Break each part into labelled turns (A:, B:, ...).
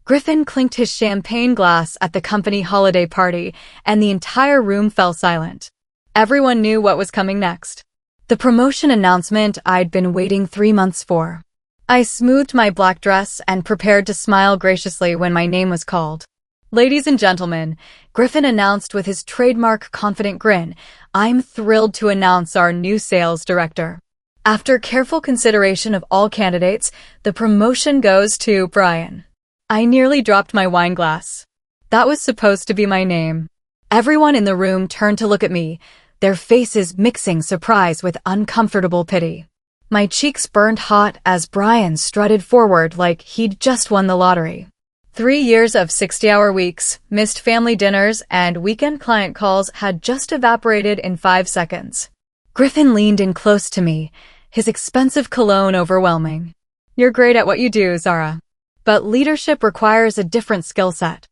A: Griffin clinked his champagne glass at the company holiday party, and the entire room fell silent. Everyone knew what was coming next. The promotion announcement I'd been waiting 3 months for. I smoothed my black dress and prepared to smile graciously when my name was called. "Ladies and gentlemen," Griffin announced with his trademark confident grin, "I'm thrilled to announce our new sales director. After careful consideration of all candidates, the promotion goes to Brian." I nearly dropped my wine glass. That was supposed to be my name. Everyone in the room turned to look at me, their faces mixing surprise with uncomfortable pity. My cheeks burned hot as Brian strutted forward like he'd just won the lottery. 3 years of 60-hour weeks, missed family dinners, and weekend client calls had just evaporated in 5 seconds. Griffin leaned in close to me, his expensive cologne overwhelming. "You're great at what you do, Zara. But leadership requires a different skill set.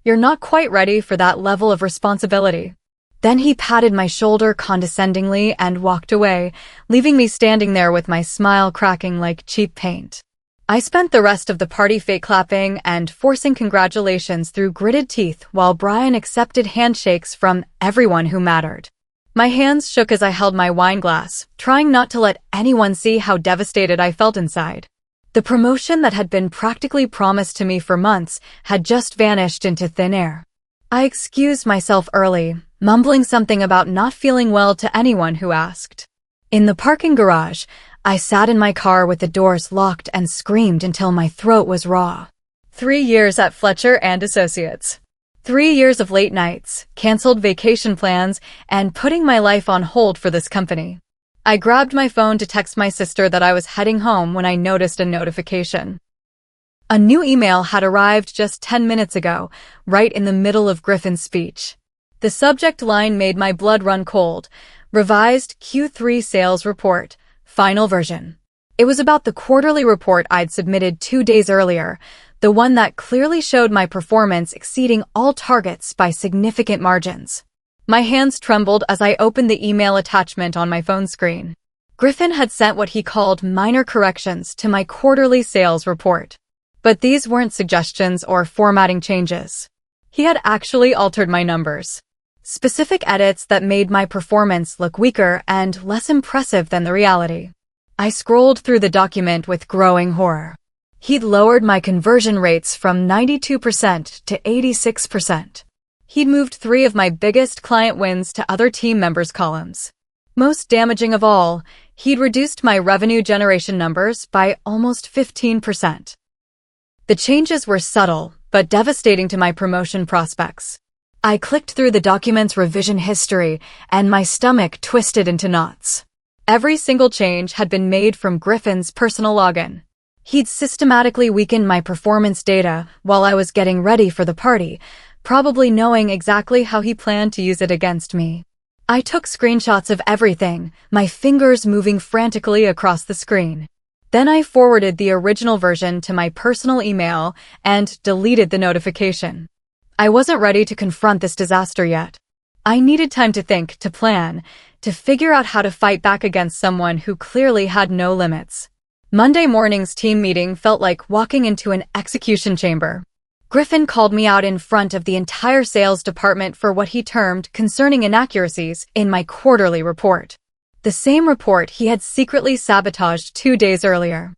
A: You're not quite ready for that level of responsibility." Then he patted my shoulder condescendingly and walked away, leaving me standing there with my smile cracking like cheap paint. I spent the rest of the party fake clapping and forcing congratulations through gritted teeth while Brian accepted handshakes from everyone who mattered. My hands shook as I held my wine glass, trying not to let anyone see how devastated I felt inside. The promotion that had been practically promised to me for months had just vanished into thin air. I excused myself early, mumbling something about not feeling well to anyone who asked. In the parking garage, I sat in my car with the doors locked and screamed until my throat was raw. 3 years at Fletcher Associates. 3 years of late nights, canceled vacation plans, and putting my life on hold for this company. I grabbed my phone to text my sister that I was heading home when I noticed a notification. A new email had arrived just 10 minutes ago, right in the middle of Griffin's speech. The subject line made my blood run cold. Revised Q3 sales report, final version. It was about the quarterly report I'd submitted 2 days earlier, the one that clearly showed my performance exceeding all targets by significant margins. My hands trembled as I opened the email attachment on my phone screen. Griffin had sent what he called minor corrections to my quarterly sales report. But these weren't suggestions or formatting changes. He had actually altered my numbers. Specific edits that made my performance look weaker and less impressive than the reality. I scrolled through the document with growing horror. He'd lowered my conversion rates from 92% to 86%. He'd moved 3 of my biggest client wins to other team members' columns. Most damaging of all, he'd reduced my revenue generation numbers by almost 15%. The changes were subtle, but devastating to my promotion prospects. I clicked through the document's revision history, and my stomach twisted into knots. Every single change had been made from Griffin's personal login. He'd systematically weakened my performance data while I was getting ready for the party, probably knowing exactly how he planned to use it against me. I took screenshots of everything, my fingers moving frantically across the screen. Then I forwarded the original version to my personal email and deleted the notification. I wasn't ready to confront this disaster yet. I needed time to think, to plan, to figure out how to fight back against someone who clearly had no limits. Monday morning's team meeting felt like walking into an execution chamber. Griffin called me out in front of the entire sales department for what he termed concerning inaccuracies in my quarterly report. The same report he had secretly sabotaged 2 days earlier.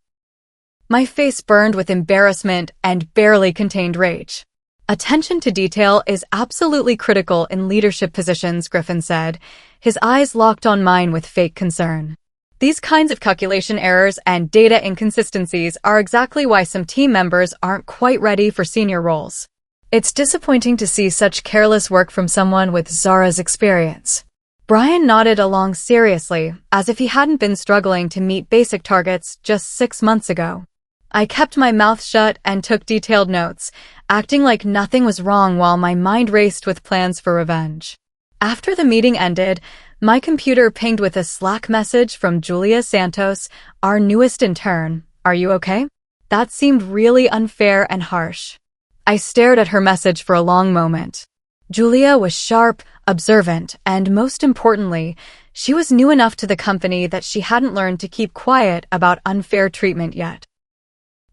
A: My face burned with embarrassment and barely contained rage. "Attention to detail is absolutely critical in leadership positions," Griffin said, his eyes locked on mine with fake concern. "These kinds of calculation errors and data inconsistencies are exactly why some team members aren't quite ready for senior roles. It's disappointing to see such careless work from someone with Zara's experience." Brian nodded along seriously, as if he hadn't been struggling to meet basic targets just 6 months ago. I kept my mouth shut and took detailed notes, acting like nothing was wrong while my mind raced with plans for revenge. After the meeting ended, my computer pinged with a Slack message from Julia Santos, our newest intern. "Are you okay?" That seemed really unfair and harsh. I stared at her message for a long moment. Julia was sharp, observant, and most importantly, she was new enough to the company that she hadn't learned to keep quiet about unfair treatment yet.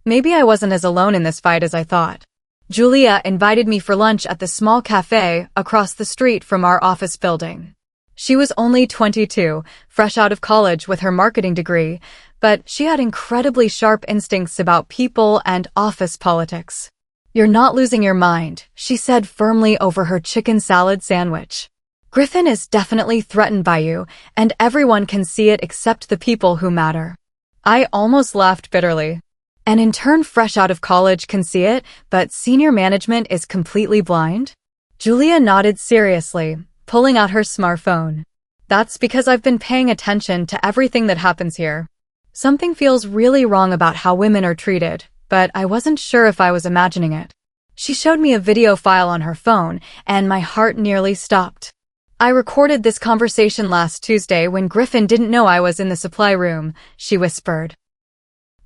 A: Maybe I wasn't as alone in this fight as I thought. Julia invited me for lunch at the small cafe across the street from our office building. She was only 22, fresh out of college with her marketing degree, but she had incredibly sharp instincts about people and office politics. "You're not losing your mind," she said firmly over her chicken salad sandwich. "Griffin is definitely threatened by you, and everyone can see it except the people who matter." I almost laughed bitterly. An intern fresh out of college can see it, but senior management is completely blind? Julia nodded seriously, pulling out her smartphone. "That's because I've been paying attention to everything that happens here. Something feels really wrong about how women are treated, but I wasn't sure if I was imagining it." She showed me a video file on her phone, and my heart nearly stopped. "I recorded this conversation last Tuesday when Griffin didn't know I was in the supply room," she whispered.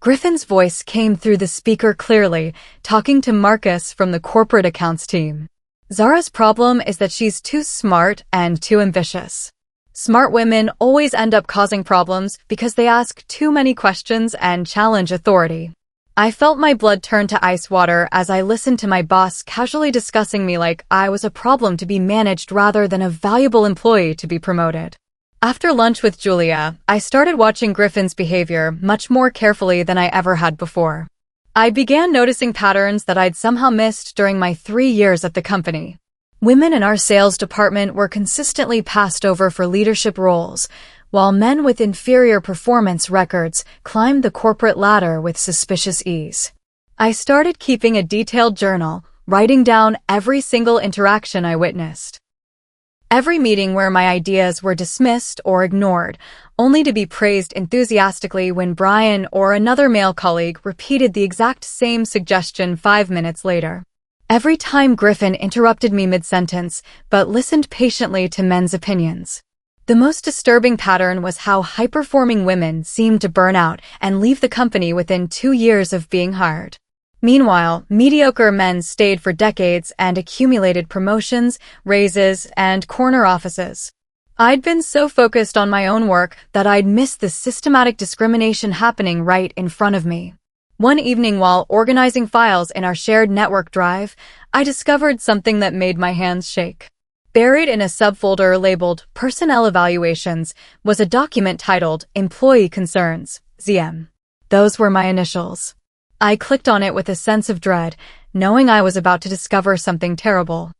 A: Griffin's voice came through the speaker clearly, talking to Marcus from the corporate accounts team. "Zara's problem is that she's too smart and too ambitious. Smart women always end up causing problems because they ask too many questions and challenge authority." I felt my blood turn to ice water as I listened to my boss casually discussing me like I was a problem to be managed rather than a valuable employee to be promoted. After lunch with Julia, I started watching Griffin's behavior much more carefully than I ever had before. I began noticing patterns that I'd somehow missed during my 3 years at the company. Women in our sales department were consistently passed over for leadership roles, while men with inferior performance records climbed the corporate ladder with suspicious ease. I started keeping a detailed journal, writing down every single interaction I witnessed. Every meeting where my ideas were dismissed or ignored, only to be praised enthusiastically when Brian or another male colleague repeated the exact same suggestion 5 minutes later. Every time Griffin interrupted me mid-sentence, but listened patiently to men's opinions. The most disturbing pattern was how high-performing women seemed to burn out and leave the company within 2 years of being hired. Meanwhile, mediocre men stayed for decades and accumulated promotions, raises, and corner offices. I'd been so focused on my own work that I'd missed the systematic discrimination happening right in front of me. One evening while organizing files in our shared network drive, I discovered something that made my hands shake. Buried in a subfolder labeled Personnel Evaluations was a document titled Employee Concerns, ZM. Those were my initials. I clicked on it with a sense of dread, knowing I was about to discover something terrible.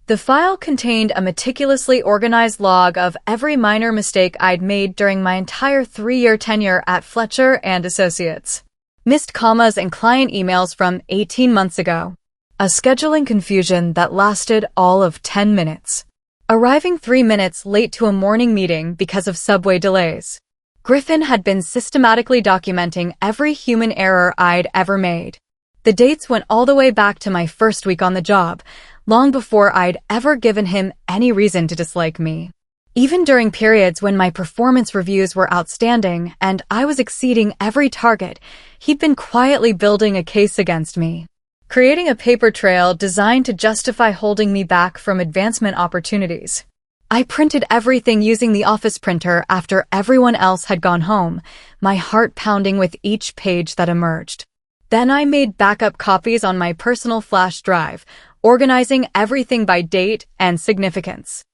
A: The file contained a meticulously organized log of every minor mistake I'd made during my entire 3-year tenure at Fletcher Associates. Missed commas and client emails from 18 months ago. A scheduling confusion that lasted all of 10 minutes. Arriving 3 minutes late to a morning meeting because of subway delays. Griffin had been systematically documenting every human error I'd ever made. The dates went all the way back to my first week on the job, long before I'd ever given him any reason to dislike me. Even during periods when my performance reviews were outstanding and I was exceeding every target, he'd been quietly building a case against me. Creating a paper trail designed to justify holding me back from advancement opportunities. I printed everything using the office printer after everyone else had gone home, my heart pounding with each page that emerged. Then I made backup copies on my personal flash drive, organizing everything by date and significance.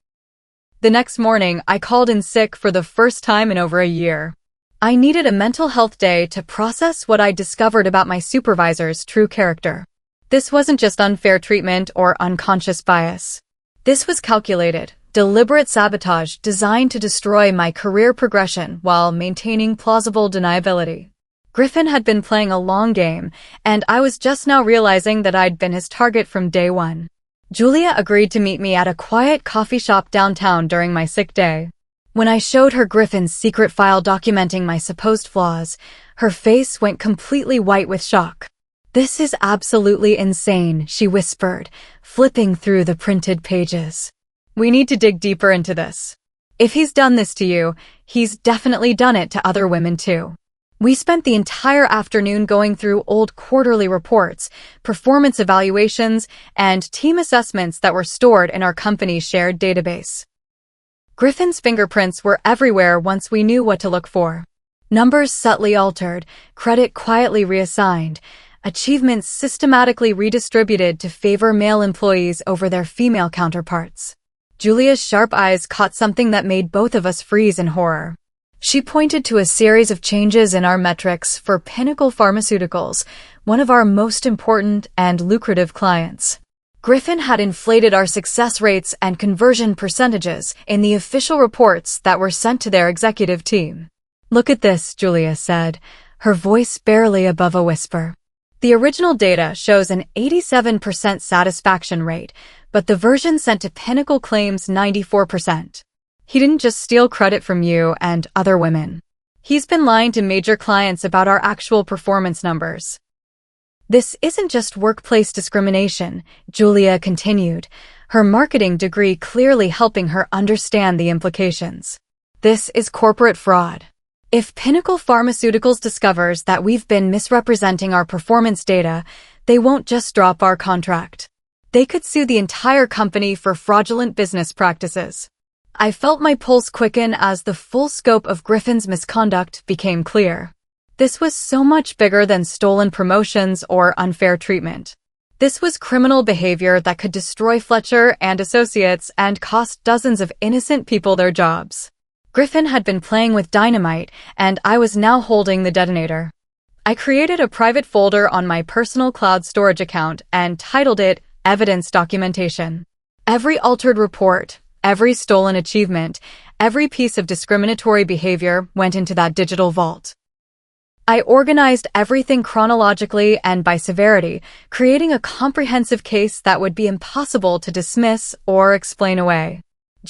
A: The next morning, I called in sick for the first time in over a year. I needed a mental health day to process what I'd discovered about my supervisor's true character. This wasn't just unfair treatment or unconscious bias. This was calculated, deliberate sabotage designed to destroy my career progression while maintaining plausible deniability. Griffin had been playing a long game, and I was just now realizing that I'd been his target from day one. Julia agreed to meet me at a quiet coffee shop downtown during my sick day. When I showed her Griffin's secret file documenting my supposed flaws, her face went completely white with shock. "This is absolutely insane," she whispered, flipping through the printed pages. "We need to dig deeper into this. If he's done this to you, he's definitely done it to other women too." We spent the entire afternoon going through old quarterly reports, performance evaluations, and team assessments that were stored in our company's shared database. Griffin's fingerprints were everywhere once we knew what to look for. Numbers subtly altered, credit quietly reassigned, achievements systematically redistributed to favor male employees over their female counterparts. Julia's sharp eyes caught something that made both of us freeze in horror. She pointed to a series of changes in our metrics for Pinnacle Pharmaceuticals, one of our most important and lucrative clients. Griffin had inflated our success rates and conversion percentages in the official reports that were sent to their executive team. "Look at this," Julia said, her voice barely above a whisper. The original data shows an 87% satisfaction rate, but the version sent to Pinnacle claims 94%. He didn't just steal credit from you and other women. He's been lying to major clients about our actual performance numbers. "This isn't just workplace discrimination," Julia continued, her marketing degree clearly helping her understand the implications. "This is corporate fraud. If Pinnacle Pharmaceuticals discovers that we've been misrepresenting our performance data, they won't just drop our contract. They could sue the entire company for fraudulent business practices." I felt my pulse quicken as the full scope of Griffin's misconduct became clear. This was so much bigger than stolen promotions or unfair treatment. This was criminal behavior that could destroy Fletcher and Associates and cost dozens of innocent people their jobs. Griffin had been playing with dynamite, and I was now holding the detonator. I created a private folder on my personal cloud storage account and titled it Evidence Documentation. Every altered report, every stolen achievement, every piece of discriminatory behavior went into that digital vault. I organized everything chronologically and by severity, creating a comprehensive case that would be impossible to dismiss or explain away.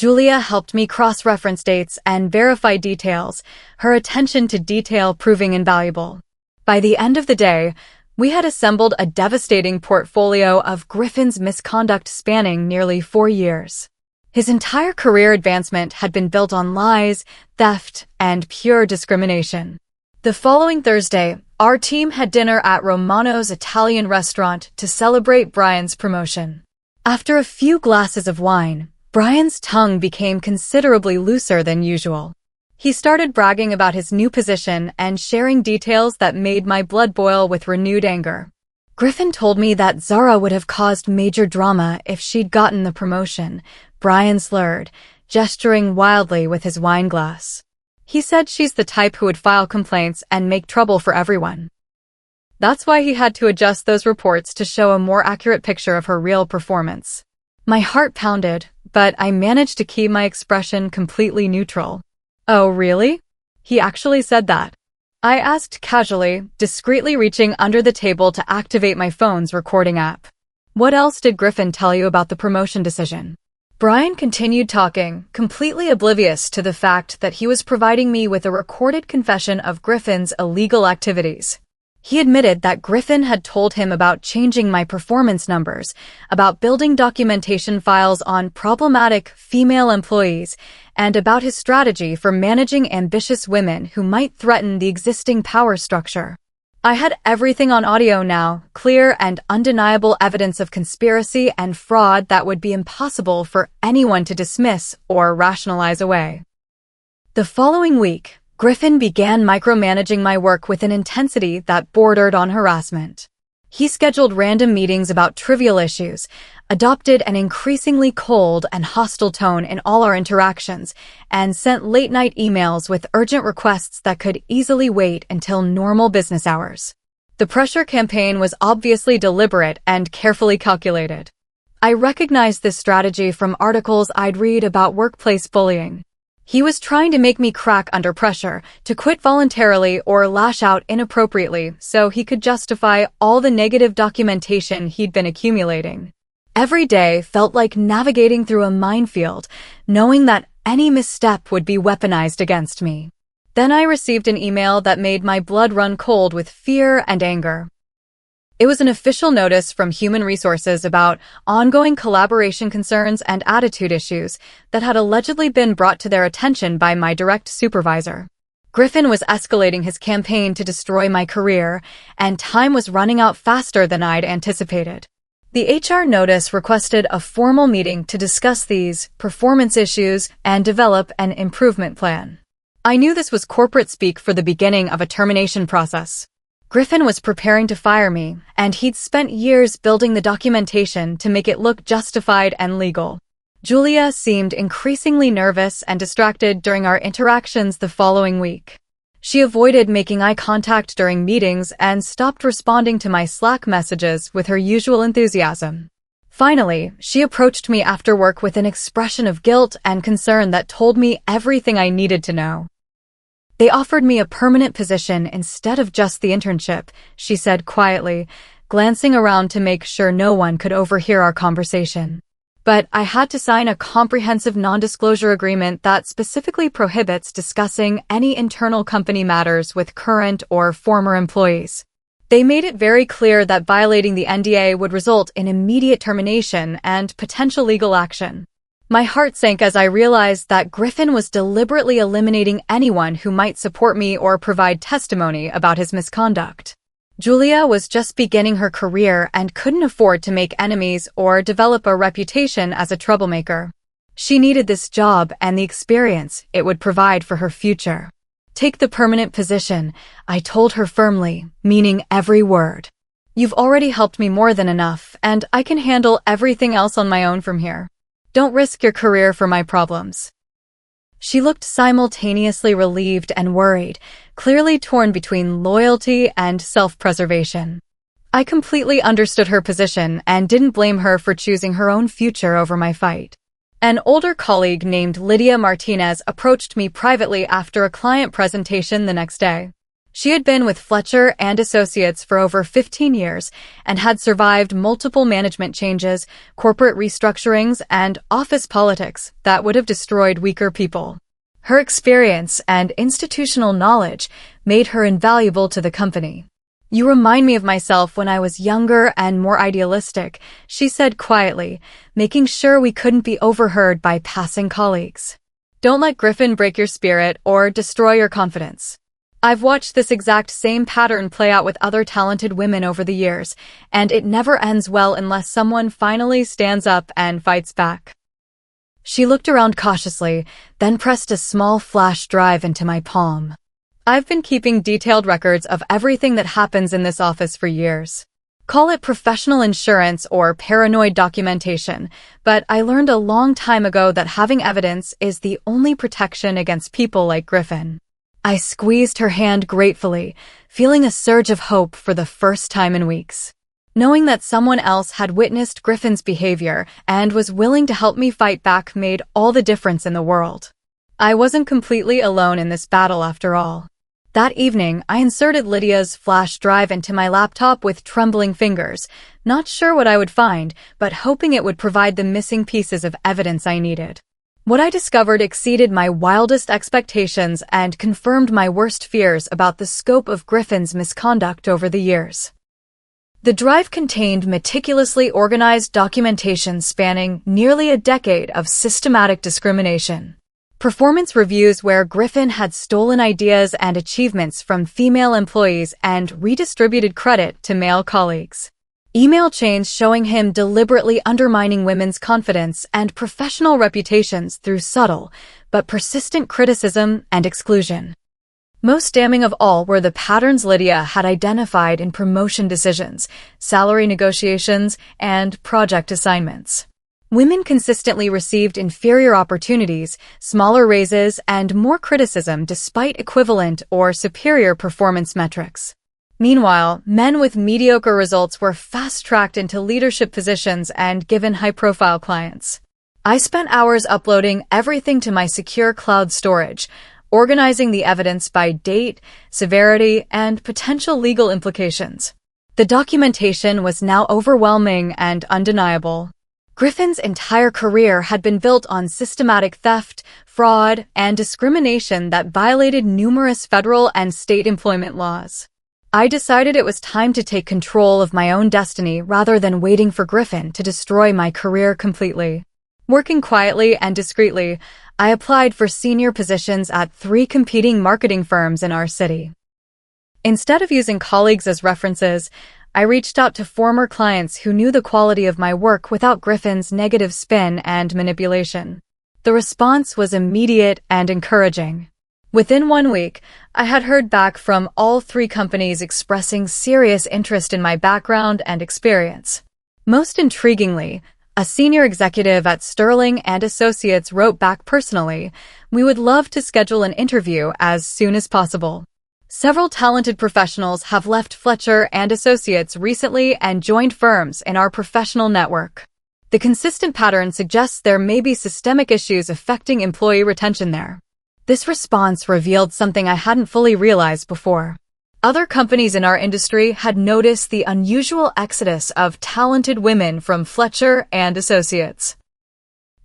A: Julia helped me cross-reference dates and verify details, her attention to detail proving invaluable. By the end of the day, we had assembled a devastating portfolio of Griffin's misconduct spanning nearly 4 years. His entire career advancement had been built on lies, theft, and pure discrimination. The following Thursday, our team had dinner at Romano's Italian restaurant to celebrate Brian's promotion. After a few glasses of wine, Brian's tongue became considerably looser than usual. He started bragging about his new position and sharing details that made my blood boil with renewed anger. Griffin told me that Zara would have caused major drama if she'd gotten the promotion, Brian slurred, gesturing wildly with his wine glass. He said she's the type who would file complaints and make trouble for everyone. That's why he had to adjust those reports to show a more accurate picture of her real performance. My heart pounded, but I managed to keep my expression completely neutral. "Oh, really?" He actually said that. I asked casually, discreetly reaching under the table to activate my phone's recording app. "What else did Griffin tell you about the promotion decision?" Brian continued talking, completely oblivious to the fact that he was providing me with a recorded confession of Griffin's illegal activities. He admitted that Griffin had told him about changing my performance numbers, about building documentation files on problematic female employees, and about his strategy for managing ambitious women who might threaten the existing power structure. I had everything on audio now, clear and undeniable evidence of conspiracy and fraud that would be impossible for anyone to dismiss or rationalize away. The following week, Griffin began micromanaging my work with an intensity that bordered on harassment. He scheduled random meetings about trivial issues, adopted an increasingly cold and hostile tone in all our interactions, and sent late-night emails with urgent requests that could easily wait until normal business hours. The pressure campaign was obviously deliberate and carefully calculated. I recognized this strategy from articles I'd read about workplace bullying. He was trying to make me crack under pressure, to quit voluntarily or lash out inappropriately so he could justify all the negative documentation he'd been accumulating. Every day felt like navigating through a minefield, knowing that any misstep would be weaponized against me. Then I received an email that made my blood run cold with fear and anger. It was an official notice from Human Resources about ongoing collaboration concerns and attitude issues that had allegedly been brought to their attention by my direct supervisor. Griffin was escalating his campaign to destroy my career, and time was running out faster than I'd anticipated. The HR notice requested a formal meeting to discuss these performance issues and develop an improvement plan. I knew this was corporate speak for the beginning of a termination process. Griffin was preparing to fire me, and he'd spent years building the documentation to make it look justified and legal. Julia seemed increasingly nervous and distracted during our interactions the following week. She avoided making eye contact during meetings and stopped responding to my Slack messages with her usual enthusiasm. Finally, she approached me after work with an expression of guilt and concern that told me everything I needed to know. "They offered me a permanent position instead of just the internship," she said quietly, glancing around to make sure no one could overhear our conversation. "But I had to sign a comprehensive non-disclosure agreement that specifically prohibits discussing any internal company matters with current or former employees. They made it very clear that violating the NDA would result in immediate termination and potential legal action." My heart sank as I realized that Griffin was deliberately eliminating anyone who might support me or provide testimony about his misconduct. Julia was just beginning her career and couldn't afford to make enemies or develop a reputation as a troublemaker. She needed this job and the experience it would provide for her future. "Take the permanent position," I told her firmly, meaning every word. "You've already helped me more than enough, and I can handle everything else on my own from here. Don't risk your career for my problems." She looked simultaneously relieved and worried, clearly torn between loyalty and self-preservation. I completely understood her position and didn't blame her for choosing her own future over my fight. An older colleague named Lydia Martinez approached me privately after a client presentation the next day. She had been with Fletcher Associates for over 15 years and had survived multiple management changes, corporate restructurings, and office politics that would have destroyed weaker people. Her experience and institutional knowledge made her invaluable to the company. "You remind me of myself when I was younger and more idealistic," she said quietly, making sure we couldn't be overheard by passing colleagues. "Don't let Griffin break your spirit or destroy your confidence." I've watched this exact same pattern play out with other talented women over the years, and it never ends well unless someone finally stands up and fights back. She looked around cautiously, then pressed a small flash drive into my palm. "I've been keeping detailed records of everything that happens in this office for years. Call it professional insurance or paranoid documentation, but I learned a long time ago that having evidence is the only protection against people like Griffin." I squeezed her hand gratefully, feeling a surge of hope for the first time in weeks. Knowing that someone else had witnessed Griffin's behavior and was willing to help me fight back made all the difference in the world. I wasn't completely alone in this battle after all. That evening, I inserted Lydia's flash drive into my laptop with trembling fingers, not sure what I would find, but hoping it would provide the missing pieces of evidence I needed. What I discovered exceeded my wildest expectations and confirmed my worst fears about the scope of Griffin's misconduct over the years. The drive contained meticulously organized documentation spanning nearly a decade of systematic discrimination. Performance reviews where Griffin had stolen ideas and achievements from female employees and redistributed credit to male colleagues. Email chains showing him deliberately undermining women's confidence and professional reputations through subtle but persistent criticism and exclusion. Most damning of all were the patterns Lydia had identified in promotion decisions, salary negotiations, and project assignments. Women consistently received inferior opportunities, smaller raises, and more criticism despite equivalent or superior performance metrics. Meanwhile, men with mediocre results were fast-tracked into leadership positions and given high-profile clients. I spent hours uploading everything to my secure cloud storage, organizing the evidence by date, severity, and potential legal implications. The documentation was now overwhelming and undeniable. Griffin's entire career had been built on systematic theft, fraud, and discrimination that violated numerous federal and state employment laws. I decided it was time to take control of my own destiny rather than waiting for Griffin to destroy my career completely. Working quietly and discreetly, I applied for senior positions at 3 competing marketing firms in our city. Instead of using colleagues as references, I reached out to former clients who knew the quality of my work without Griffin's negative spin and manipulation. The response was immediate and encouraging. Within 1 week, I had heard back from all 3 companies expressing serious interest in my background and experience. Most intriguingly, a senior executive at Sterling and Associates wrote back personally, "We would love to schedule an interview as soon as possible." Several talented professionals have left Fletcher and Associates recently and joined firms in our professional network. The consistent pattern suggests there may be systemic issues affecting employee retention there. This response revealed something I hadn't fully realized before. Other companies in our industry had noticed the unusual exodus of talented women from Fletcher and Associates.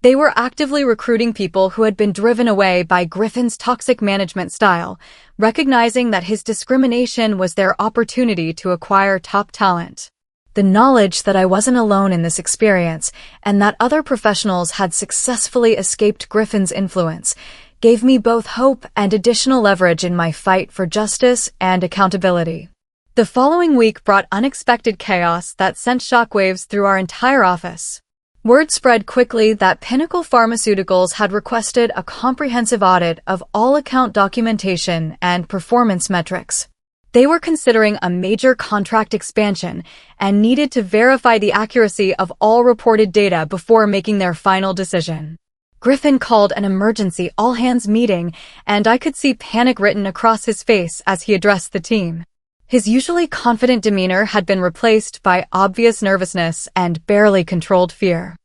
A: They were actively recruiting people who had been driven away by Griffin's toxic management style, recognizing that his discrimination was their opportunity to acquire top talent. The knowledge that I wasn't alone in this experience and that other professionals had successfully escaped Griffin's influence gave me both hope and additional leverage in my fight for justice and accountability. The following week brought unexpected chaos that sent shockwaves through our entire office. Word spread quickly that Pinnacle Pharmaceuticals had requested a comprehensive audit of all account documentation and performance metrics. They were considering a major contract expansion and needed to verify the accuracy of all reported data before making their final decision. Griffin called an emergency all-hands meeting, and I could see panic written across his face as he addressed the team. His usually confident demeanor had been replaced by obvious nervousness and barely controlled fear.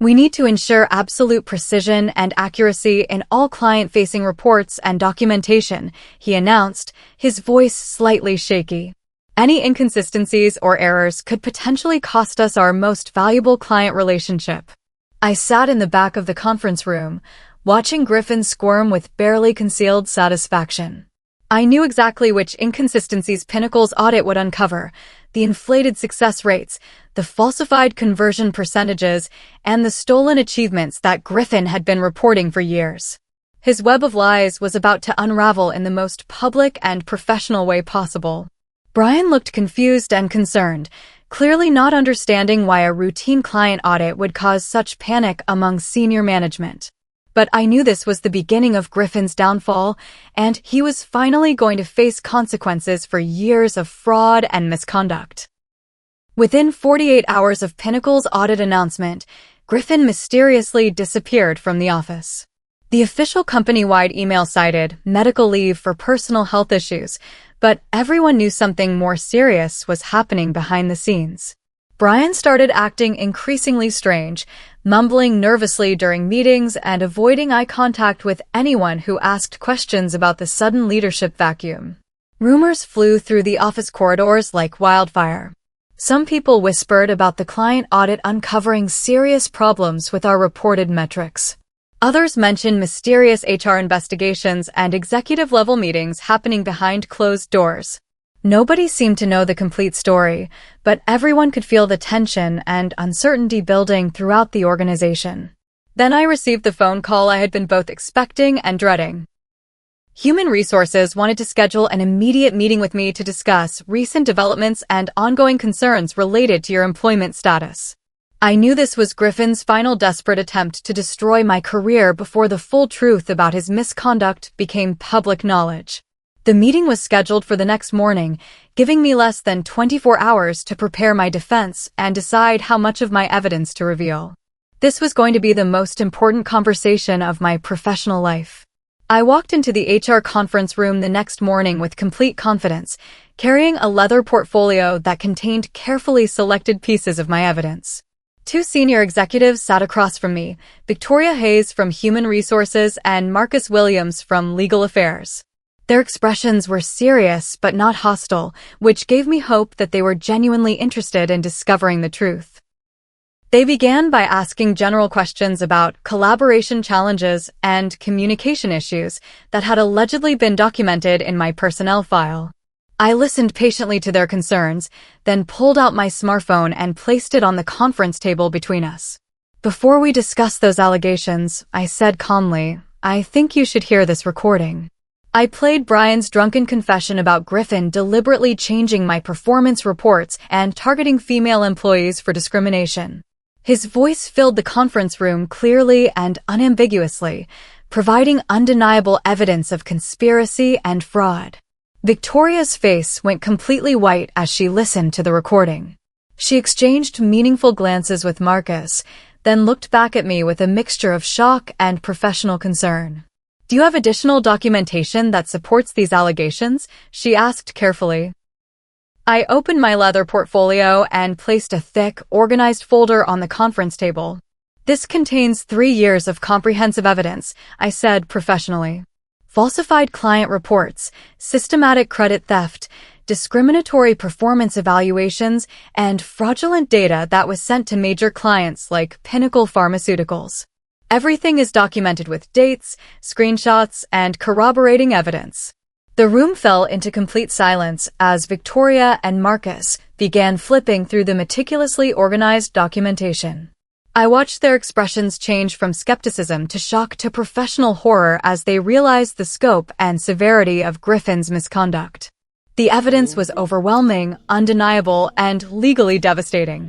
A: "We need to ensure absolute precision and accuracy in all client-facing reports and documentation," he announced, his voice slightly shaky. "Any inconsistencies or errors could potentially cost us our most valuable client relationship." I sat in the back of the conference room, watching Griffin squirm with barely concealed satisfaction. I knew exactly which inconsistencies Pinnacle's audit would uncover: the inflated success rates, the falsified conversion percentages, and the stolen achievements that Griffin had been reporting for years. His web of lies was about to unravel in the most public and professional way possible. Brian looked confused and concerned, clearly not understanding why a routine client audit would cause such panic among senior management. But I knew this was the beginning of Griffin's downfall, and he was finally going to face consequences for years of fraud and misconduct. Within 48 hours of Pinnacle's audit announcement, Griffin mysteriously disappeared from the office. The official company-wide email cited medical leave for personal health issues, but everyone knew something more serious was happening behind the scenes. Brian started acting increasingly strange, mumbling nervously during meetings and avoiding eye contact with anyone who asked questions about the sudden leadership vacuum. Rumors flew through the office corridors like wildfire. Some people whispered about the client audit uncovering serious problems with our reported metrics. Others mentioned mysterious HR investigations and executive-level meetings happening behind closed doors. Nobody seemed to know the complete story, but everyone could feel the tension and uncertainty building throughout the organization. Then I received the phone call I had been both expecting and dreading. Human Resources wanted to schedule an immediate meeting with me to discuss recent developments and ongoing concerns related to your employment status. I knew this was Griffin's final desperate attempt to destroy my career before the full truth about his misconduct became public knowledge. The meeting was scheduled for the next morning, giving me less than 24 hours to prepare my defense and decide how much of my evidence to reveal. This was going to be the most important conversation of my professional life. I walked into the HR conference room the next morning with complete confidence, carrying a leather portfolio that contained carefully selected pieces of my evidence. 2 senior executives sat across from me, Victoria Hayes from Human Resources and Marcus Williams from Legal Affairs. Their expressions were serious but not hostile, which gave me hope that they were genuinely interested in discovering the truth. They began by asking general questions about collaboration challenges and communication issues that had allegedly been documented in my personnel file. I listened patiently to their concerns, then pulled out my smartphone and placed it on the conference table between us. "Before we discuss those allegations," I said calmly, "I think you should hear this recording." I played Brian's drunken confession about Griffin deliberately changing my performance reports and targeting female employees for discrimination. His voice filled the conference room clearly and unambiguously, providing undeniable evidence of conspiracy and fraud. Victoria's face went completely white as she listened to the recording. She exchanged meaningful glances with Marcus, then looked back at me with a mixture of shock and professional concern. "Do you have additional documentation that supports these allegations?" she asked carefully. I opened my leather portfolio and placed a thick, organized folder on the conference table. "This contains 3 years of comprehensive evidence," I said professionally. "Falsified client reports, systematic credit theft, discriminatory performance evaluations, and fraudulent data that was sent to major clients like Pinnacle Pharmaceuticals. Everything is documented with dates, screenshots, and corroborating evidence." The room fell into complete silence as Victoria and Marcus began flipping through the meticulously organized documentation. I watched their expressions change from skepticism to shock to professional horror as they realized the scope and severity of Griffin's misconduct. The evidence was overwhelming, undeniable, and legally devastating.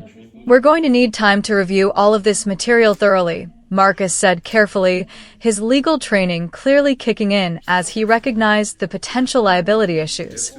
A: "We're going to need time to review all of this material thoroughly," Marcus said carefully, his legal training clearly kicking in as he recognized the potential liability issues.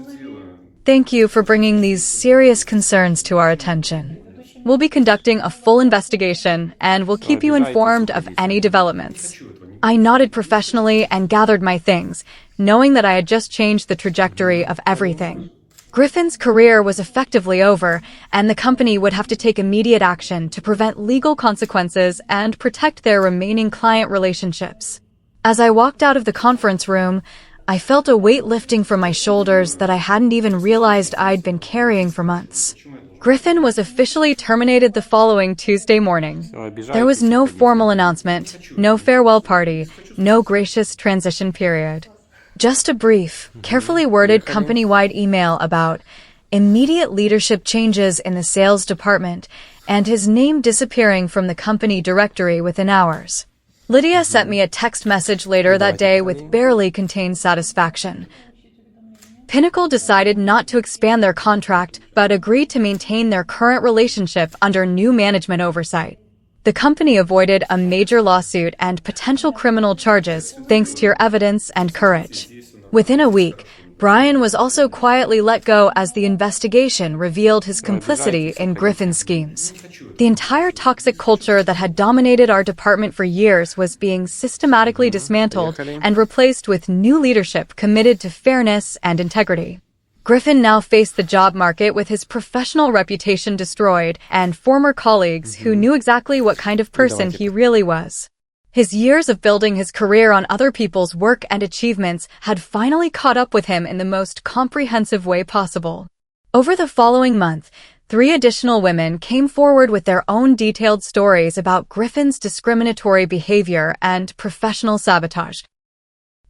A: "Thank you for bringing these serious concerns to our attention. We'll be conducting a full investigation, and we'll keep you informed of any developments." I nodded professionally and gathered my things, knowing that I had just changed the trajectory of everything. Griffin's career was effectively over, and the company would have to take immediate action to prevent legal consequences and protect their remaining client relationships. As I walked out of the conference room, I felt a weight lifting from my shoulders that I hadn't even realized I'd been carrying for months. Griffin was officially terminated the following Tuesday morning. There was no formal announcement, no farewell party, no gracious transition period. Just a brief, carefully worded company-wide email about immediate leadership changes in the sales department and his name disappearing from the company directory within hours. Lydia sent me a text message later that day with barely contained satisfaction. Pinnacle decided not to expand their contract but agreed to maintain their current relationship under new management oversight. The company avoided a major lawsuit and potential criminal charges thanks to your evidence and courage. Within a week, Brian was also quietly let go as the investigation revealed his complicity in Griffin's schemes. The entire toxic culture that had dominated our department for years was being systematically dismantled and replaced with new leadership committed to fairness and integrity. Griffin now faced the job market with his professional reputation destroyed and former colleagues who knew exactly what kind of person he really was. His years of building his career on other people's work and achievements had finally caught up with him in the most comprehensive way possible. Over the following month, 3 additional women came forward with their own detailed stories about Griffin's discriminatory behavior and professional sabotage.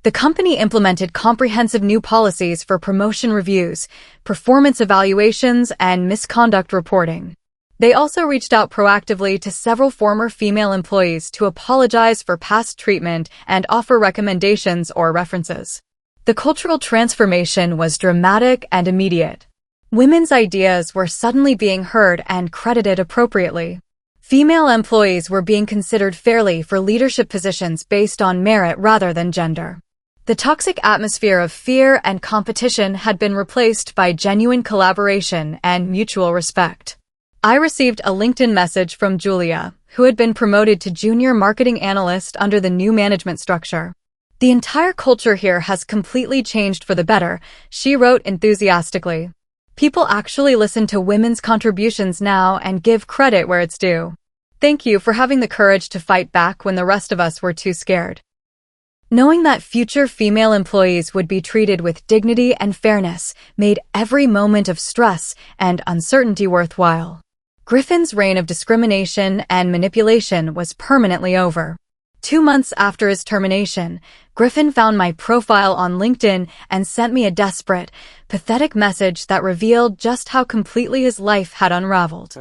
A: The company implemented comprehensive new policies for promotion reviews, performance evaluations, and misconduct reporting. They also reached out proactively to several former female employees to apologize for past treatment and offer recommendations or references. The cultural transformation was dramatic and immediate. Women's ideas were suddenly being heard and credited appropriately. Female employees were being considered fairly for leadership positions based on merit rather than gender. The toxic atmosphere of fear and competition had been replaced by genuine collaboration and mutual respect. I received a LinkedIn message from Julia, who had been promoted to junior marketing analyst under the new management structure. "The entire culture here has completely changed for the better," she wrote enthusiastically. "People actually listen to women's contributions now and give credit where it's due. Thank you for having the courage to fight back when the rest of us were too scared." Knowing that future female employees would be treated with dignity and fairness made every moment of stress and uncertainty worthwhile. Griffin's reign of discrimination and manipulation was permanently over. 2 months after his termination, Griffin found my profile on LinkedIn and sent me a desperate, pathetic message that revealed just how completely his life had unraveled.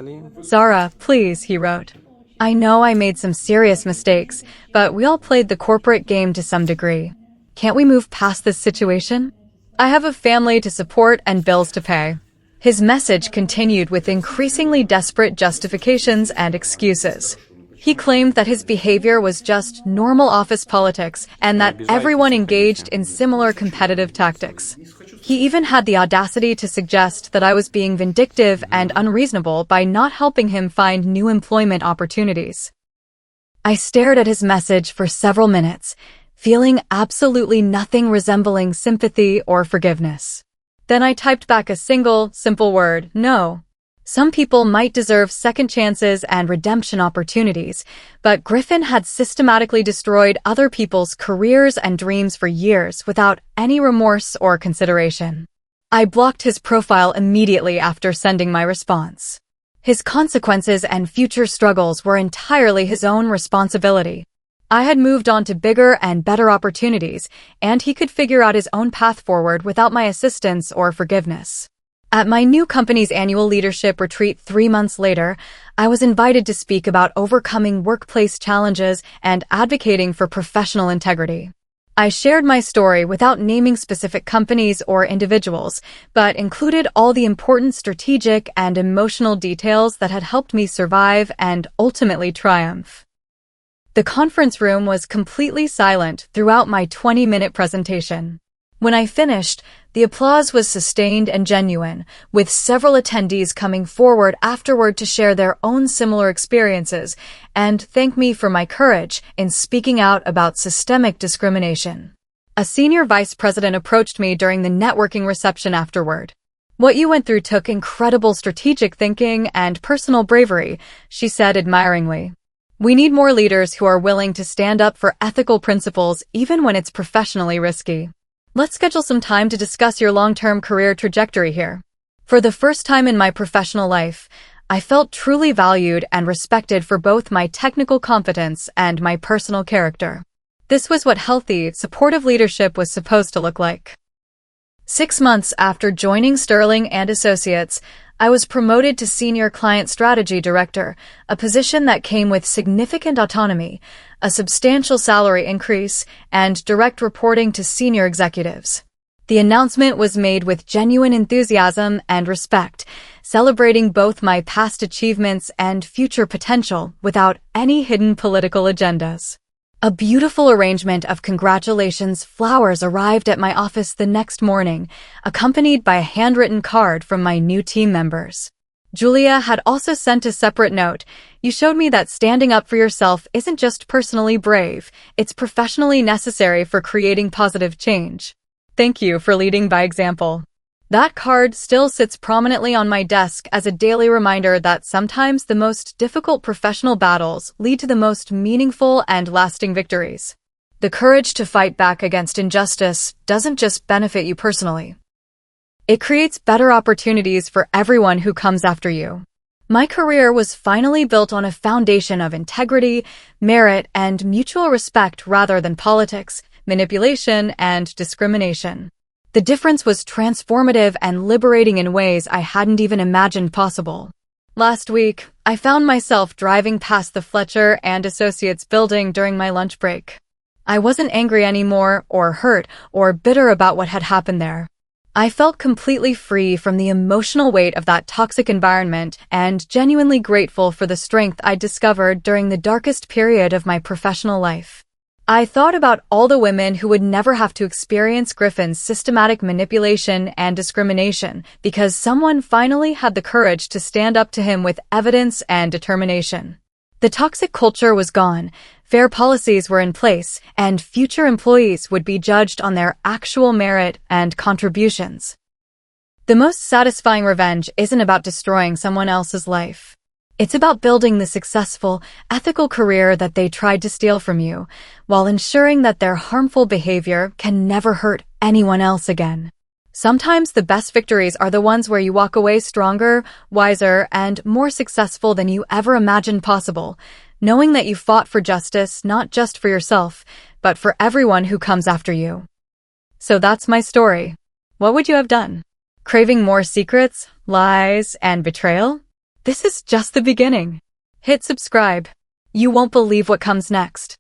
A: "Zara, please," he wrote. "I know I made some serious mistakes, but we all played the corporate game to some degree. Can't we move past this situation? I have a family to support and bills to pay." His message continued with increasingly desperate justifications and excuses. He claimed that his behavior was just normal office politics and that everyone engaged in similar competitive tactics. He even had the audacity to suggest that I was being vindictive and unreasonable by not helping him find new employment opportunities. I stared at his message for several minutes, feeling absolutely nothing resembling sympathy or forgiveness. Then I typed back a single, simple word, no. Some people might deserve second chances and redemption opportunities, but Griffin had systematically destroyed other people's careers and dreams for years without any remorse or consideration. I blocked his profile immediately after sending my response. His consequences and future struggles were entirely his own responsibility. I had moved on to bigger and better opportunities, and he could figure out his own path forward without my assistance or forgiveness. At my new company's annual leadership retreat 3 months later, I was invited to speak about overcoming workplace challenges and advocating for professional integrity. I shared my story without naming specific companies or individuals, but included all the important strategic and emotional details that had helped me survive and ultimately triumph. The conference room was completely silent throughout my 20-minute presentation. When I finished, the applause was sustained and genuine, with several attendees coming forward afterward to share their own similar experiences and thank me for my courage in speaking out about systemic discrimination. A senior vice president approached me during the networking reception afterward. "What you went through took incredible strategic thinking and personal bravery," she said admiringly. "We need more leaders who are willing to stand up for ethical principles even when it's professionally risky. Let's schedule some time to discuss your long-term career trajectory here." For the first time in my professional life, I felt truly valued and respected for both my technical competence and my personal character. This was what healthy, supportive leadership was supposed to look like. 6 months after joining Sterling & Associates, I was promoted to Senior Client Strategy Director, a position that came with significant autonomy, a substantial salary increase, and direct reporting to senior executives. The announcement was made with genuine enthusiasm and respect, celebrating both my past achievements and future potential without any hidden political agendas. A beautiful arrangement of congratulations flowers arrived at my office the next morning, accompanied by a handwritten card from my new team members. Julia had also sent a separate note. "You showed me that standing up for yourself isn't just personally brave, it's professionally necessary for creating positive change. Thank you for leading by example." That card still sits prominently on my desk as a daily reminder that sometimes the most difficult professional battles lead to the most meaningful and lasting victories. The courage to fight back against injustice doesn't just benefit you personally. It creates better opportunities for everyone who comes after you. My career was finally built on a foundation of integrity, merit, and mutual respect rather than politics, manipulation, and discrimination. The difference was transformative and liberating in ways I hadn't even imagined possible. Last week, I found myself driving past the Fletcher Associates building during my lunch break. I wasn't angry anymore, or hurt, or bitter about what had happened there. I felt completely free from the emotional weight of that toxic environment and genuinely grateful for the strength I'd discovered during the darkest period of my professional life. I thought about all the women who would never have to experience Griffin's systematic manipulation and discrimination because someone finally had the courage to stand up to him with evidence and determination. The toxic culture was gone, fair policies were in place, and future employees would be judged on their actual merit and contributions. The most satisfying revenge isn't about destroying someone else's life. It's about building the successful, ethical career that they tried to steal from you, while ensuring that their harmful behavior can never hurt anyone else again. Sometimes the best victories are the ones where you walk away stronger, wiser, and more successful than you ever imagined possible, knowing that you fought for justice not just for yourself, but for everyone who comes after you. So that's my story. What would you have done? Craving more secrets, lies, and betrayal? This is just the beginning. Hit subscribe. You won't believe what comes next.